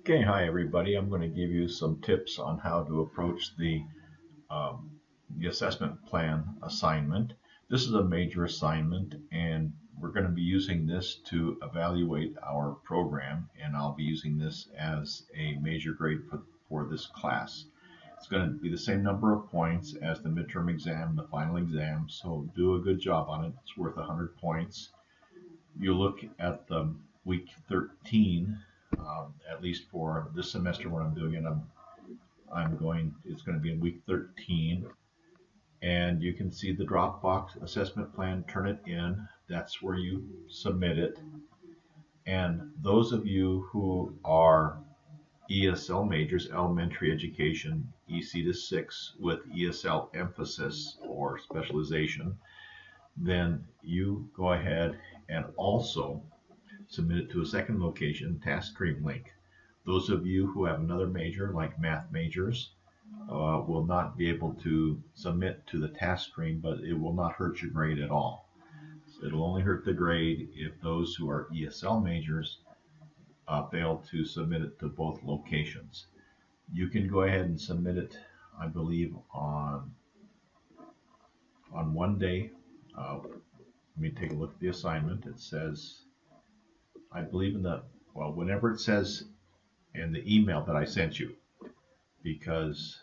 Okay, hi everybody. I'm going to give you some tips on how to approach um, the assessment plan assignment. This is a major assignment, and we're going to be using this to evaluate our program, and I'll be using this as a major grade for this class. It's going to be the same number of points as the midterm exam, the final exam, so do a good job on it. It's worth 100 points. You look at the week 13. At least for this semester when I'm doing it, it's going to be in week 13, and you can see the Dropbox assessment plan, turn it in. That's where you submit it. And those of you who are ESL majors, elementary education, EC to 6 with ESL emphasis or specialization, then you go ahead and also submit it to a second location, task stream link. Those of you who have another major, like math majors, will not be able to submit to the task stream, but it will not hurt your grade at all. So it'll only hurt the grade if those who are ESL majors fail to submit it to both locations. You can go ahead and submit it, I believe, on one day. Let me take a look at the assignment. It says, I believe whenever it says in the email that I sent you, because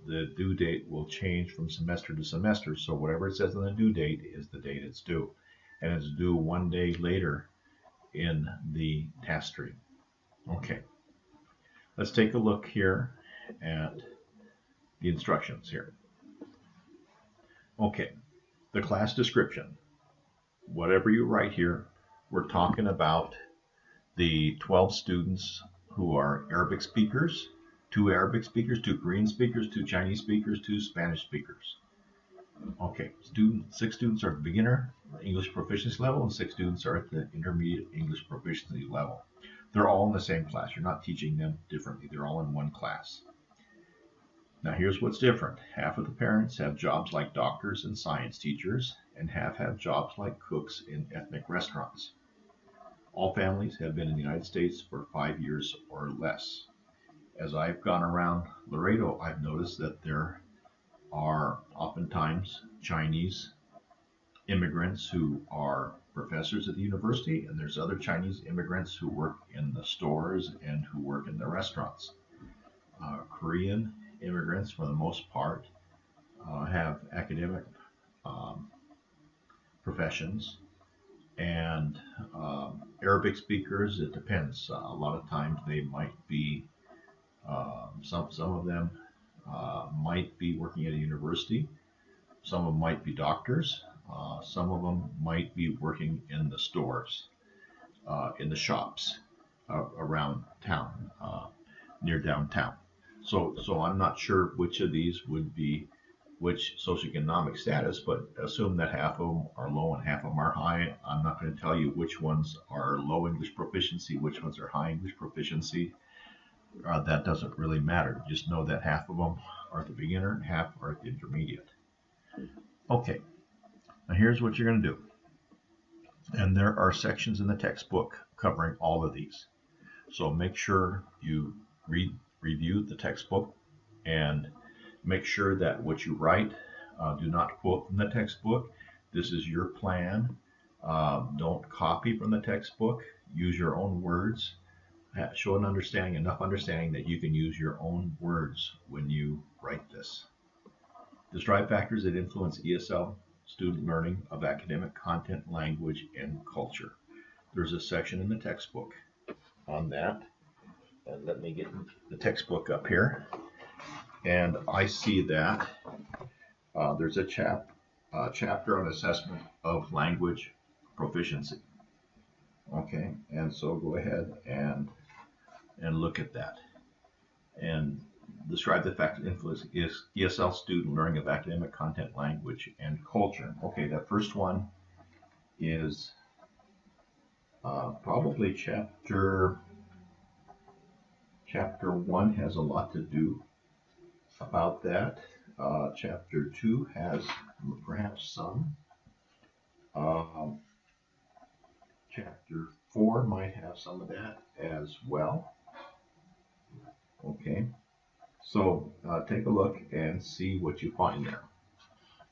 the due date will change from semester to semester. So whatever it says on the due date is the date it's due. And it's due one day later in the task stream. Okay, let's take a look here at the instructions here. Okay, the class description. Whatever you write here, we're talking about the 12 students who are Arabic speakers, 2 Arabic speakers, 2 Korean speakers, 2 Chinese speakers, 2 Spanish speakers. Okay, 6 students are at the beginner English proficiency level, and 6 students are at the intermediate English proficiency level. They're all in the same class. You're not teaching them differently. They're all in one class. Now here's what's different. Half of the parents have jobs like doctors and science teachers, and half have jobs like cooks in ethnic restaurants. All families have been in the United States for 5 years or less. As I've gone around Laredo, I've noticed that there are oftentimes Chinese immigrants who are professors at the university, and there's other Chinese immigrants who work in the stores and who work in the restaurants. Korean immigrants, for the most part, have academic professions, and Arabic speakers, it depends. A lot of times they might be, some of them might be working at a university, some of them might be doctors, some of them might be working in the stores, in the shops around town, near downtown. So I'm not sure which of these would be which socioeconomic status, but assume that half of them are low and half of them are high. I'm not going to tell you which ones are low English proficiency, which ones are high English proficiency. That doesn't really matter. Just know that half of them are at the beginner and half are at the intermediate. Okay, now here's what you're going to do. And there are sections in the textbook covering all of these. So make sure you review the textbook and make sure that what you write, do not quote from the textbook. This is your plan. Don't copy from the textbook. Use your own words. Show enough understanding that you can use your own words when you write this. Describe factors that influence ESL student learning of academic content, language, and culture. There's a section in the textbook on that. And let me get the textbook up here. And I see that there's a chapter on assessment of language proficiency. Okay, and so go ahead and look at that and describe the fact that influence is ESL student learning of academic content, language, and culture. Okay, that first one is probably chapter 1 has a lot to do about that. Chapter 2 has perhaps some. Chapter 4 might have some of that as well. Okay, so take a look and see what you find there.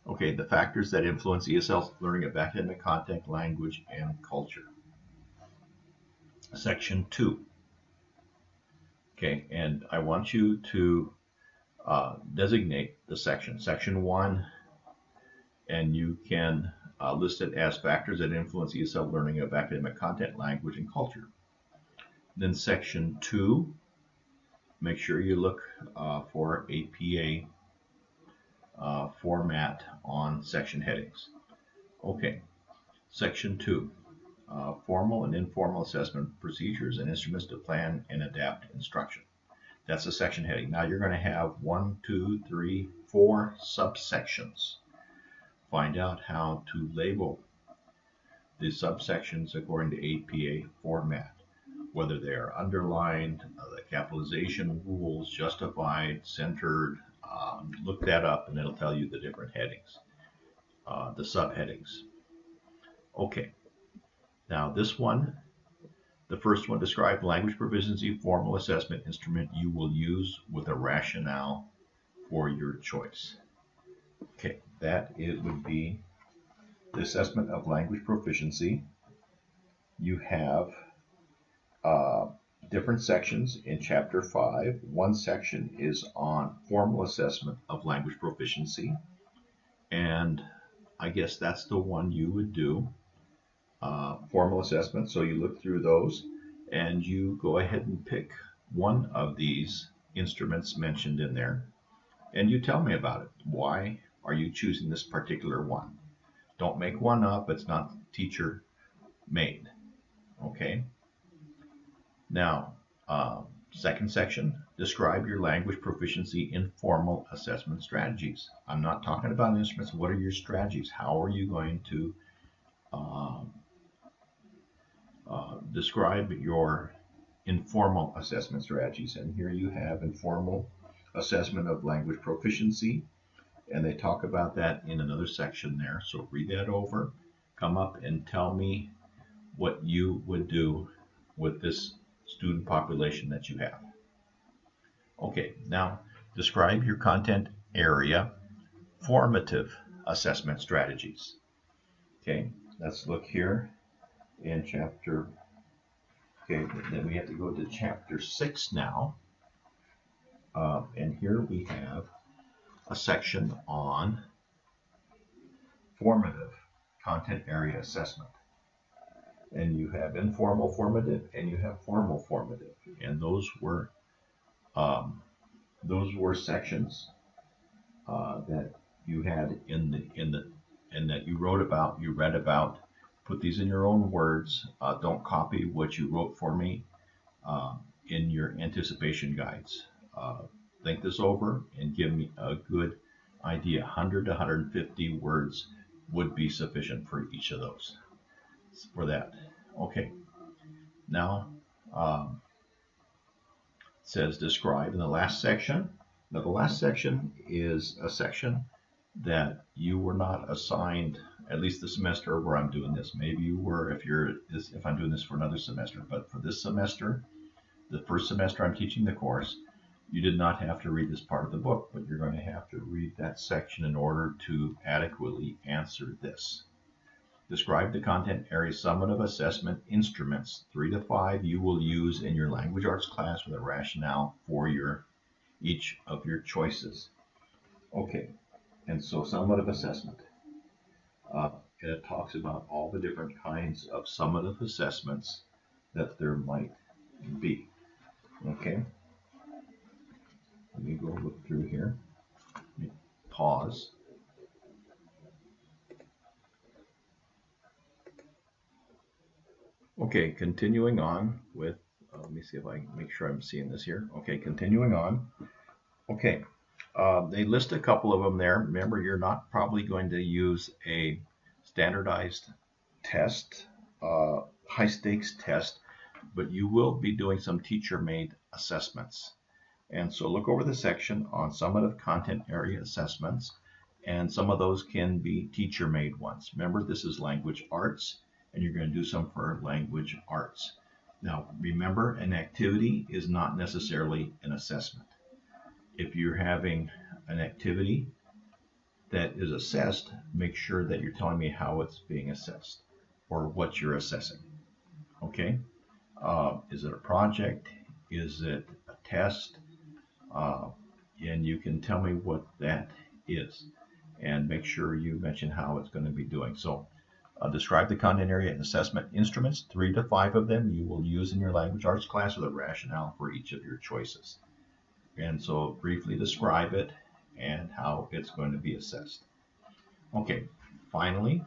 Okay, the factors that influence ESL learning of academic content, language, and culture. Section 2. Okay, and I want you to designate the section. Section 1, and you can list it as factors that influence ESL learning of academic content, language, and culture. Then Section 2, make sure you look for APA format on section headings. Okay, Section 2, formal and informal assessment procedures and instruments to plan and adapt instruction. That's a section heading. Now you're going to have 1, 2, 3, 4 subsections. Find out how to label the subsections according to APA format, whether they are underlined, the capitalization rules, justified, centered. Look that up and it'll tell you the different headings, the subheadings. Okay, now this one, the first one, describe language proficiency formal assessment instrument you will use with a rationale for your choice. Okay, that it would be the assessment of language proficiency. You have different sections in Chapter 5. One section is on formal assessment of language proficiency, and I guess that's the one you would do, formal assessment. So you look through those and you go ahead and pick one of these instruments mentioned in there, and you tell me about it. Why are you choosing this particular one? Don't make one up. It's not teacher made. Okay. Now, second section, describe your language proficiency informal assessment strategies. I'm not talking about instruments. What are your strategies? How are you going to describe your informal assessment strategies? And here you have informal assessment of language proficiency, and they talk about that in another section there. So read that over, come up and tell me what you would do with this student population that you have. Okay, now describe your content area formative assessment strategies. Okay, let's look here in chapter, okay, then we have to go to chapter 6 now. And here we have a section on formative content area assessment. And you have informal formative and you have formal formative, and those were sections that you had and that you wrote about, you read about. Put these in your own words. Don't copy what you wrote for me in your anticipation guides. Think this over and give me a good idea. 100 to 150 words would be sufficient for each of those. For that. Okay. Now, it says describe in the last section. Now, the last section is a section that you were not assigned, at least the semester where I'm doing this. Maybe you were if I'm doing this for another semester, but for this semester, the first semester I'm teaching the course, you did not have to read this part of the book, but you're going to have to read that section in order to adequately answer this. Describe the content area summative assessment instruments, 3 to 5, you will use in your language arts class with a rationale for each of your choices. Okay, and so summative assessment. It talks about all the different kinds of summative assessments that there might be. Okay, let me go look through here. Let me pause. Okay, continuing on with, let me see if I can make sure I'm seeing this here. Okay, continuing on. Okay, they list a couple of them there. Remember, you're not probably going to use a standardized test, high stakes test, but you will be doing some teacher-made assessments. And so look over the section on summative content area assessments, and some of those can be teacher-made ones. Remember, this is language arts, and you're going to do some for language arts. Now, remember, an activity is not necessarily an assessment. If you're having an activity that is assessed, make sure that you're telling me how it's being assessed or what you're assessing. Okay? Is it a project? Is it a test? Uh, and you can tell me what that is. And make sure you mention how it's going to be doing. So describe the content area and assessment instruments, 3 to 5 of them you will use in your language arts class with a rationale for each of your choices. And so briefly describe it and how it's going to be assessed. Okay, finally,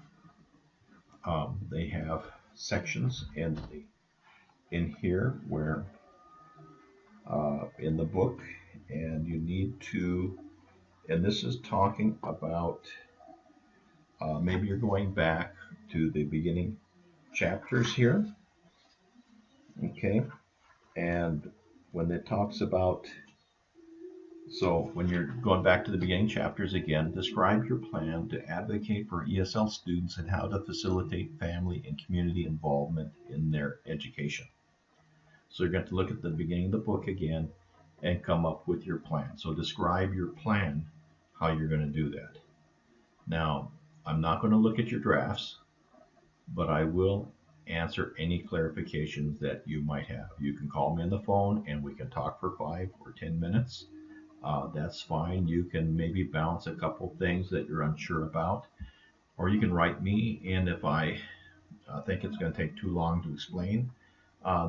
they have sections in here where in the book, and you need to, and this is talking about maybe you're going back to the beginning chapters here, okay, and when it talks about, so when you're going back to the beginning chapters again, describe your plan to advocate for ESL students and how to facilitate family and community involvement in their education. So you're going to look at the beginning of the book again and come up with your plan. So describe your plan, how you're going to do that. Now, I'm not going to look at your drafts, but I will answer any clarifications that you might have. You can call me on the phone and we can talk for 5 or 10 minutes. That's fine. You can maybe bounce a couple things that you're unsure about, or you can write me, and if I think it's going to take too long to explain,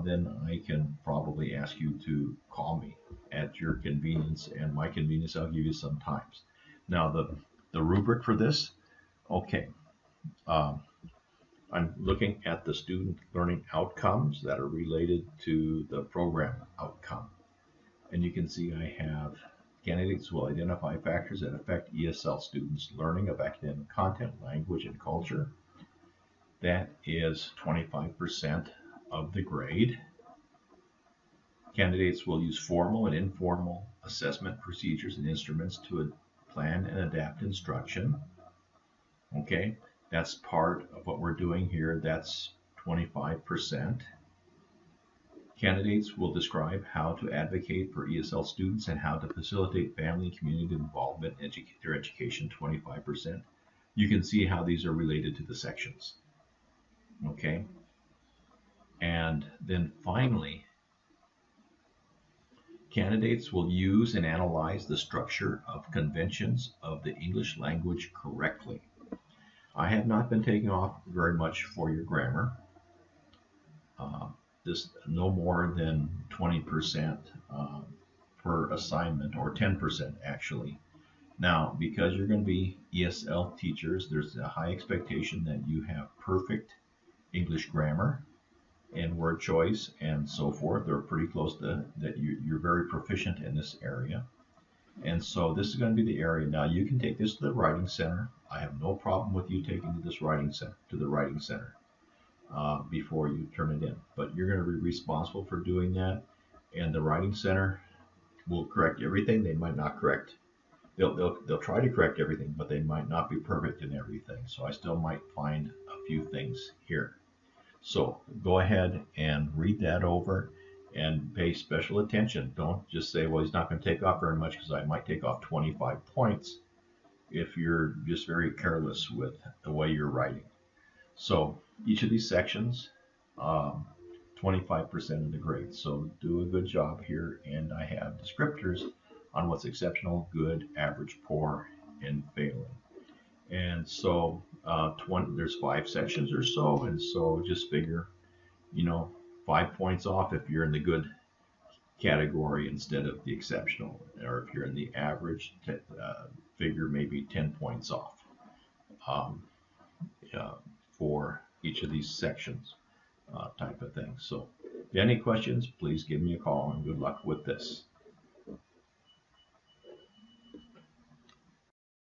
then I can probably ask you to call me at your convenience, and my convenience I'll give you some times. Now the rubric for this, okay, I'm looking at the student learning outcomes that are related to the program outcome. And you can see I have candidates will identify factors that affect ESL students' learning of academic content, language, and culture. That is 25% of the grade. Candidates will use formal and informal assessment procedures and instruments to plan and adapt instruction. Okay, that's part of what we're doing here. That's 25%. Candidates will describe how to advocate for ESL students and how to facilitate family and community involvement in their education, 25%. You can see how these are related to the sections. Okay? And then finally, candidates will use and analyze the structure of conventions of the English language correctly. I have not been taking off very much for your grammar. This no more than 20% per assignment, or 10% actually. Now, because you're going to be ESL teachers, there's a high expectation that you have perfect English grammar and word choice and so forth. They're pretty close to that. You're very proficient in this area. And so this is going to be the area. Now you can take this to the writing center. I have no problem with you taking to this writing center, before you turn it in. But you're going to be responsible for doing that. And the writing center will correct everything. They might not correct. They'll try to correct everything, but they might not be perfect in everything. So I still might find a few things here. So go ahead and read that over and pay special attention. Don't just say, well, he's not going to take off very much, because I might take off 25 points if you're just very careless with the way you're writing. So each of these sections, 25% of the grade. So do a good job here, and I have descriptors on what's exceptional, good, average, poor, and failing. And so there's 5 sections or so, and so just figure, 5 points off if you're in the good category instead of the exceptional, or if you're in the average, figure maybe 10 points off for each of these sections, type of thing. So if you have any questions, please give me a call, and good luck with this.